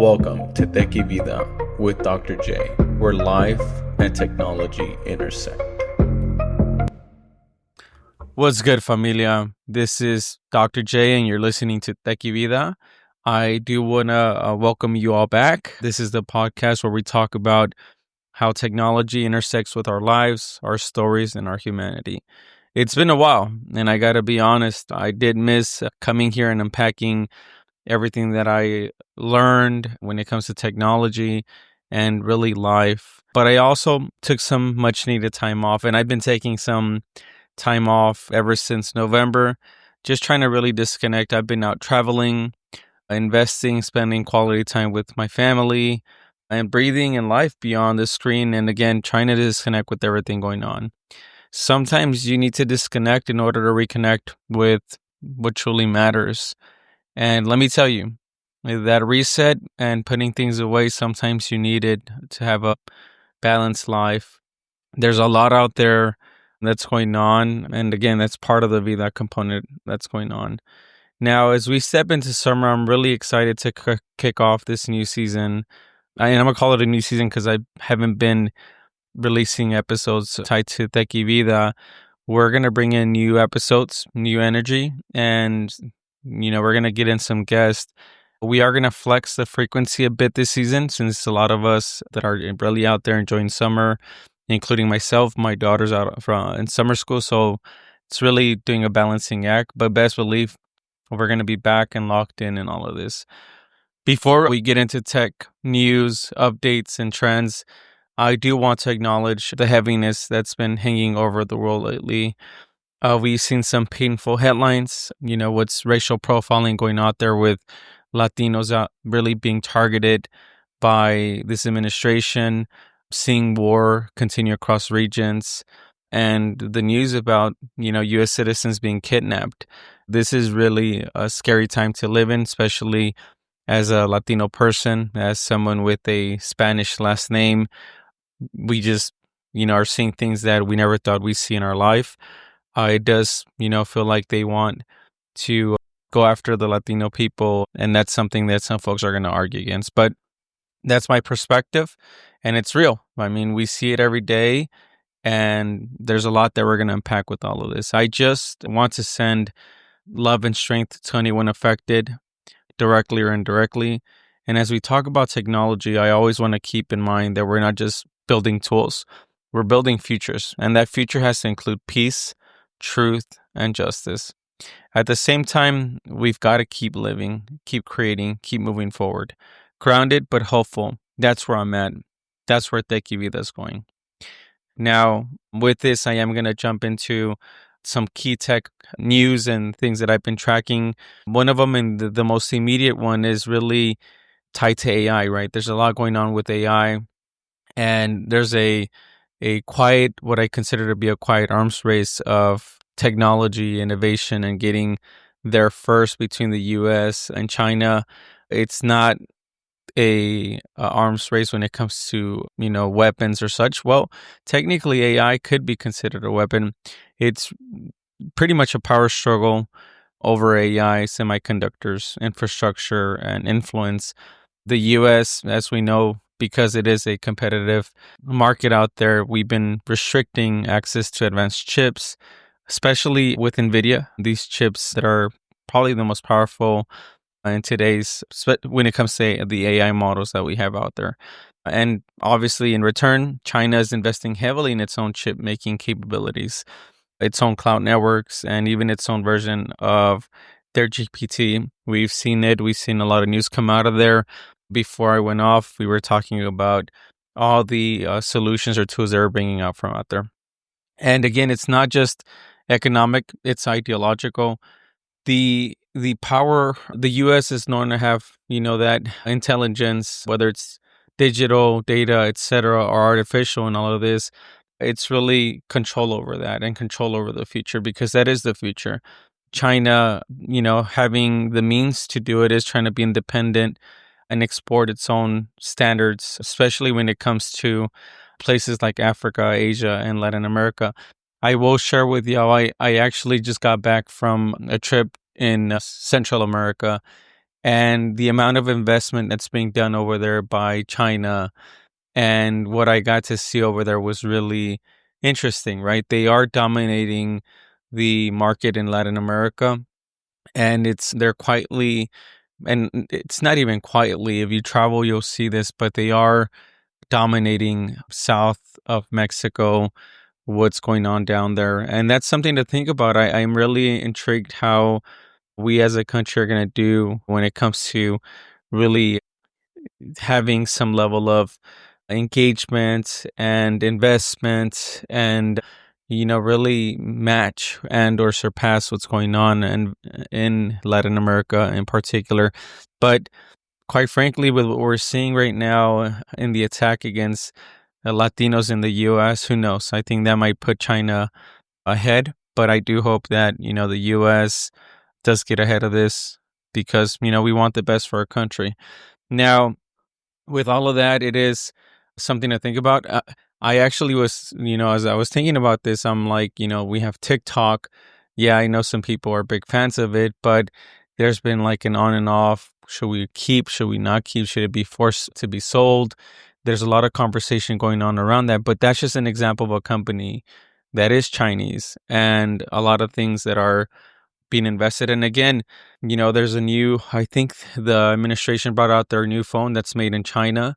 Welcome to Tech y Vida with Dr. J, where life and technology intersect. What's good, familia? This is Dr. J, and you're listening to Tech y Vida. I do want to welcome you all back. This is the podcast where we talk about how technology intersects with our lives, our stories, and our humanity. It's been a while, and I got to be honest, I did miss coming here and unpacking everything that I learned when it comes to technology and really life. But I also took some much needed time off, and I've been taking some time off ever since November, just trying to really disconnect. I've been out traveling, investing, spending quality time with my family, and breathing in life beyond the screen. And again, trying to disconnect with everything going on. Sometimes you need to disconnect in order to reconnect with what truly matters. And let me tell you, that reset and putting things away, sometimes you need it to have a balanced life. There's a lot out there that's going on. And again, that's part of the Vida component that's going on. Now, as we step into summer, I'm really excited to kick off this new season. And I'm going to call it a new season because I haven't been releasing episodes tied to Tech y Vida. We're going to bring in new episodes, new energy, and we're going to get in some guests. We are going to flex the frequency a bit this season since a lot of us that are really out there enjoying summer, including myself, my daughter's out in summer school. So it's really doing a balancing act. But best believe we're going to be back and locked in all of this. Before we get into tech news, updates, and trends, I do want to acknowledge the heaviness that's been hanging over the world lately. We've seen some painful headlines, what's racial profiling going out there with Latinos really being targeted by this administration, seeing war continue across regions, and the news about, U.S. citizens being kidnapped. This is really a scary time to live in, especially as a Latino person, as someone with a Spanish last name. We just, are seeing things that we never thought we'd see in our life. It does, feel like they want to go after the Latino people, and that's something that some folks are going to argue against. But that's my perspective, and it's real. I mean, we see it every day, and there's a lot that we're going to unpack with all of this. I just want to send love and strength to anyone affected, directly or indirectly. And as we talk about technology, I always want to keep in mind that we're not just building tools, we're building futures, and that future has to include peace, truth, and justice. At the same time, we've got to keep living, keep creating, keep moving forward. Grounded but hopeful. That's where I'm at. That's where Tech y Vida is going. Now, with this, I am going to jump into some key tech news and things that I've been tracking. One of them, and the most immediate one, is really tied to AI, right? There's a lot going on with AI, and there's a quiet, what I consider to be a quiet arms race of technology, innovation, and getting there first between the U.S. and China. It's not a arms race when it comes to, weapons or such. Well, technically AI could be considered a weapon. It's pretty much a power struggle over AI, semiconductors, infrastructure, and influence. The U.S., as we know, because it is a competitive market out there, we've been restricting access to advanced chips, especially with NVIDIA, these chips that are probably the most powerful in today's, when it comes to the AI models that we have out there. And obviously, in return, China is investing heavily in its own chip making capabilities, its own cloud networks, and even its own version of their GPT. We've seen it. We've seen a lot of news come out of there. Before I went off, we were talking about all the solutions or tools they're bringing out from out there. And again, it's not just economic, it's ideological. The power, the U.S. is known to have, that intelligence, whether it's digital, data, etc., or artificial and all of this. It's really control over that and control over the future, because that is the future. China, having the means to do it, is trying to be independent and export its own standards, especially when it comes to places like Africa, Asia, and Latin America. I will share with you how I actually just got back from a trip in Central America, and the amount of investment that's being done over there by China. And what I got to see over there was really interesting, right? They are dominating the market in Latin America, and they're quietly, and it's not even quietly. If you travel, you'll see this, but they are dominating south of Mexico, what's going on down there. And that's something to think about. I'm really intrigued how we as a country are going to do when it comes to really having some level of engagement and investment and really match and or surpass what's going on in Latin America in particular. But quite frankly, with what we're seeing right now in the attack against Latinos in the US, who knows? I think that might put China ahead, but I do hope that the US does get ahead of this because we want the best for our country. Now, with all of that, it is something to think about. I actually was, as I was thinking about this, I'm like, we have TikTok. Yeah, I know some people are big fans of it, but there's been like an on and off. Should we keep? Should we not keep? Should it be forced to be sold? There's a lot of conversation going on around that, but that's just an example of a company that is Chinese and a lot of things that are being invested. And again, there's I think the administration brought out their new phone that's made in China.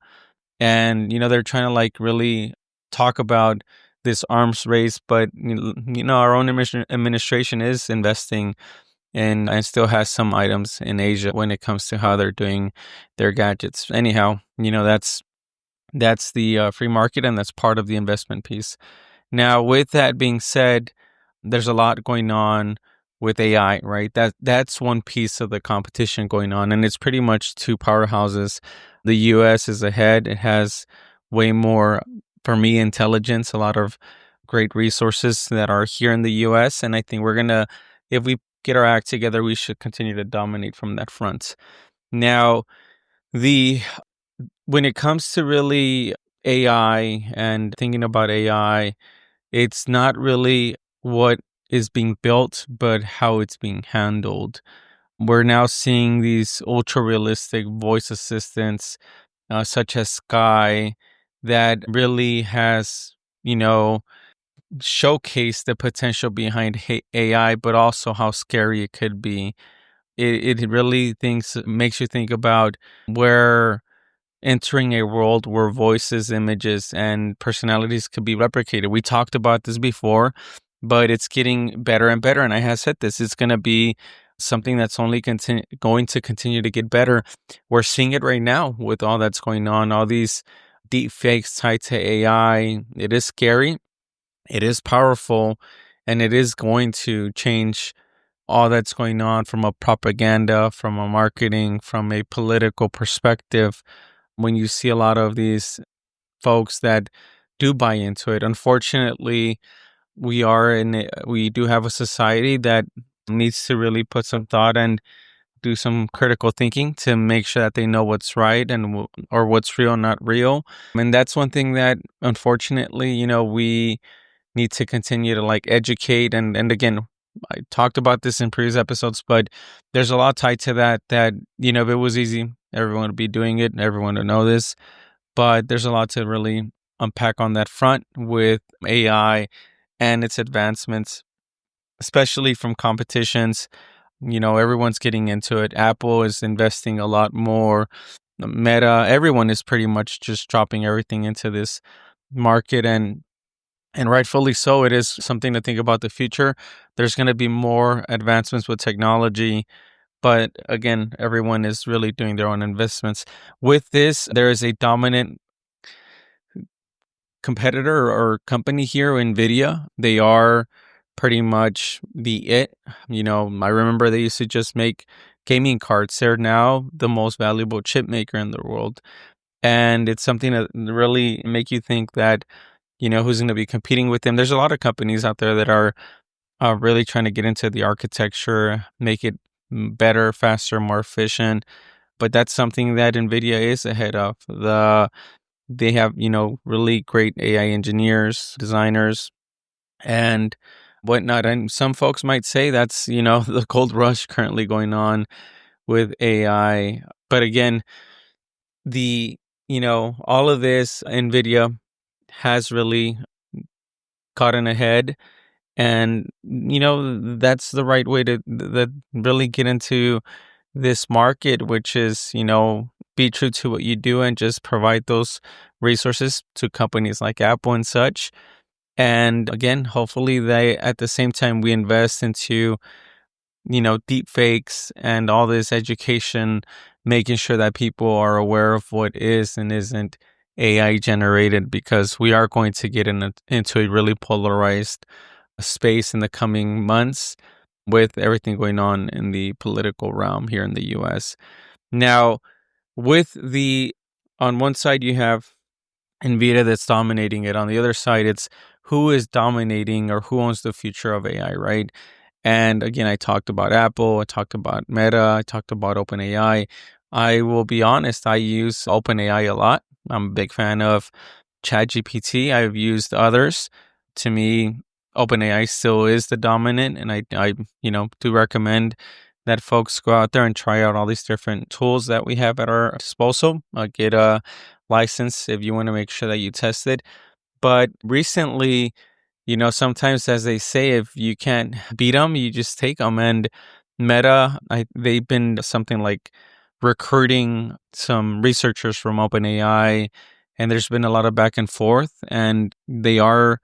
And, they're trying to like really talk about this arms race. But, our own administration is investing in and still has some items in Asia when it comes to how they're doing their gadgets. Anyhow, that's the free market, and that's part of the investment piece. Now, with that being said, there's a lot going on with AI, right? That's one piece of the competition going on, and it's pretty much two powerhouses. The US is ahead. It has way more, for me, intelligence, a lot of great resources that are here in the US, and I think if we get our act together, we should continue to dominate from that front. Now, the when it comes to really AI and thinking about AI, it's not really what is being built, but how it's being handled. We're now seeing these ultra realistic voice assistants, such as Sky, that really has, showcased the potential behind AI, but also how scary it could be. It really makes you think about where entering a world where voices, images, and personalities could be replicated. We talked about this before, but it's getting better and better. And I have said this, it's going to be something that's only going to continue to get better. We're seeing it right now with all that's going on, all these deep fakes tied to AI. It is scary, it is powerful, and it is going to change all that's going on from a propaganda, from a marketing, from a political perspective. When you see a lot of these folks that do buy into it, unfortunately, we do have a society that needs to really put some thought and do some critical thinking to make sure that they know what's right and or what's real, not real. And that's one thing that, unfortunately, we need to continue to like educate. And again, I talked about this in previous episodes, but there's a lot tied to that, if it was easy, everyone would be doing it, everyone would know this. But there's a lot to really unpack on that front with AI and its advancements, especially from competitions. Everyone's getting into it. Apple is investing a lot more. Meta, everyone is pretty much just dropping everything into this market, and rightfully so. It is something to think about the future. There's going to be more advancements with technology, but again, everyone is really doing their own investments. With this, there is a dominant competitor or company here, NVIDIA. They are pretty much I remember they used to just make gaming cards. They're now the most valuable chip maker in the world. And it's something that really make you think that, who's going to be competing with them. There's a lot of companies out there that are really trying to get into the architecture, make it better, faster, more efficient. But that's something that NVIDIA is ahead of. They have, really great AI engineers, designers, and whatnot. And some folks might say that's, the gold rush currently going on with AI. But again, all of this, NVIDIA has really gotten ahead. And, that's the right way to really get into this market, which is, be true to what you do and just provide those resources to companies like Apple and such. And again, hopefully they, at the same time, we invest into, deep fakes and all this education, making sure that people are aware of what is and isn't AI generated, because we are going to get into a really polarized space in the coming months with everything going on in the political realm here in the US. Now, on one side, you have NVIDIA that's dominating it. On the other side, it's who is dominating or who owns the future of AI, right? And again, I talked about Apple, I talked about Meta, I talked about OpenAI. I will be honest, I use OpenAI a lot. I'm a big fan of ChatGPT. I've used others. To me, OpenAI still is the dominant, and I do recommend that folks go out there and try out all these different tools that we have at our disposal. Get a license if you want to make sure that you test it. But recently, sometimes, as they say, if you can't beat them, you just take them. And Meta, they've been something like recruiting some researchers from OpenAI, and there's been a lot of back and forth, and they are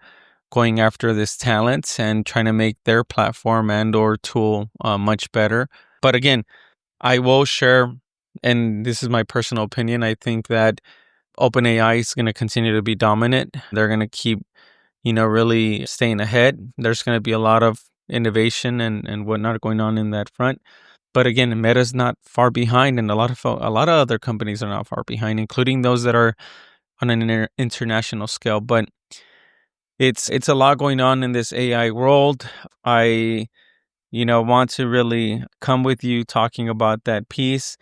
going after this talent and trying to make their platform and or tool much better. But again, I will share, and this is my personal opinion, I think that OpenAI is going to continue to be dominant. They're going to keep, really staying ahead. There's going to be a lot of innovation and whatnot going on in that front. But again, Meta's not far behind, and a lot of other companies are not far behind, including those that are on an international scale. But it's a lot going on in this AI world. I want to really come with you talking about that piece.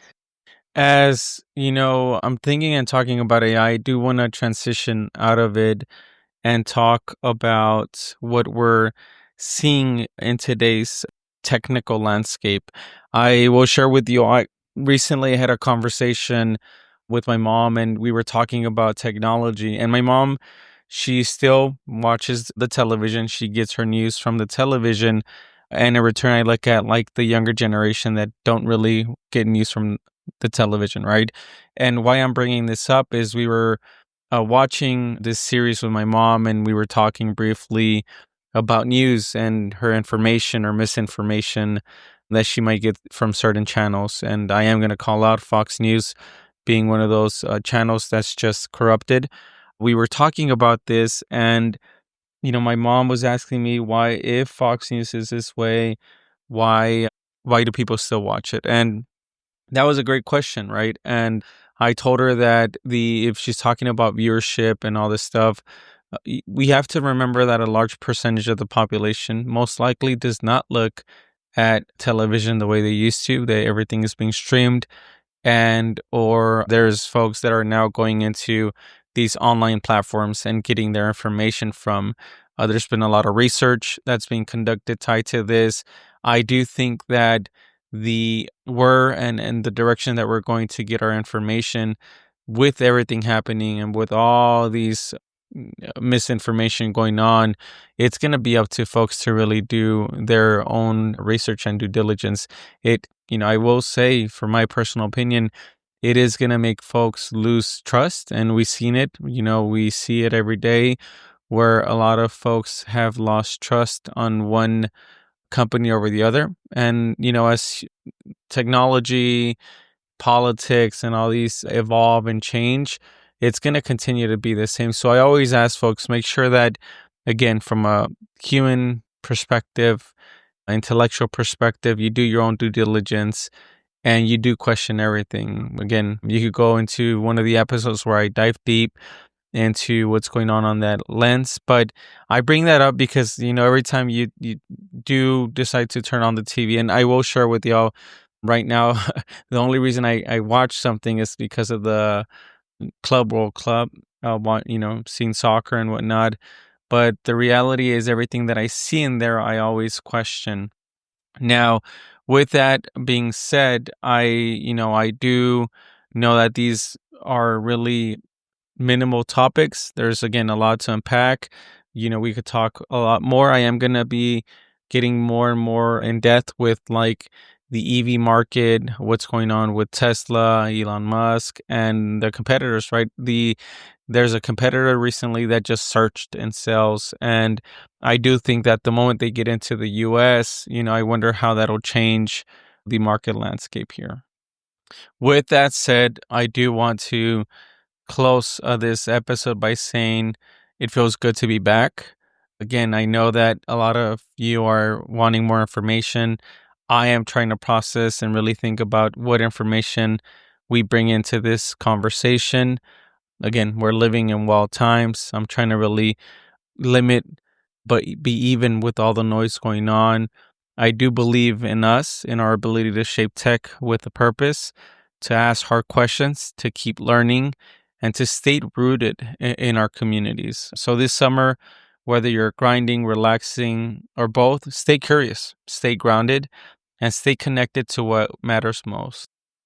As I'm thinking and talking about AI, I do want to transition out of it and talk about what we're seeing in today's technical landscape. I will share with you, I recently had a conversation with my mom, and we were talking about technology. And my mom, she still watches the television. She gets her news from the television. And in return, I look at like the younger generation that don't really get news from the television, right? And why I'm bringing this up is we were watching this series with my mom, and we were talking briefly about news and her information or misinformation that she might get from certain channels. And I am going to call out Fox News being one of those channels that's just corrupted. We were talking about this, and my mom was asking me why, if Fox News is this way, why do people still watch it? And that was a great question, right? And I told her that if she's talking about viewership and all this stuff, we have to remember that a large percentage of the population most likely does not look at television the way they used to. Everything is being streamed, and or there's folks that are now going into these online platforms and getting their information from. There's been a lot of research that's being conducted tied to this. I do think that and the direction that we're going to get our information, with everything happening and with all these misinformation going on, it's going to be up to folks to really do their own research and due diligence. I will say, for my personal opinion, it is going to make folks lose trust, and we've seen it. We see it every day, where a lot of folks have lost trust on one company over the other. And as technology, politics, and all these evolve and change, it's going to continue to be the same. So I always ask folks, make sure that, again, from a human perspective, intellectual perspective, you do your own due diligence and you do question everything. Again, you could go into one of the episodes where I dive deep into what's going on that lens. But I bring that up because, every time you do decide to turn on the TV, and I will share with y'all right now, the only reason I watch something is because of the World Club, seeing soccer and whatnot. But the reality is, everything that I see in there, I always question. Now, With that being said, I do know that these are really minimal topics. There's again a lot to unpack. We could talk a lot more. I am going to be getting more and more in depth with like the EV market, what's going on with Tesla, Elon Musk, and the competitors, right? There's a competitor recently that just surged in sales, and I do think that the moment they get into the US, I wonder how that'll change the market landscape here. With that said, I do want to close this episode by saying it feels good to be back. Again, I know that a lot of you are wanting more information. I am trying to process and really think about what information we bring into this conversation. Again, we're living in wild times. I'm trying to really limit, but be even with all the noise going on. I do believe in us, in our ability to shape tech with a purpose, to ask hard questions, to keep learning, and to stay rooted in our communities. So this summer, whether you're grinding, relaxing, or both, stay curious, stay grounded, and stay connected to what matters most.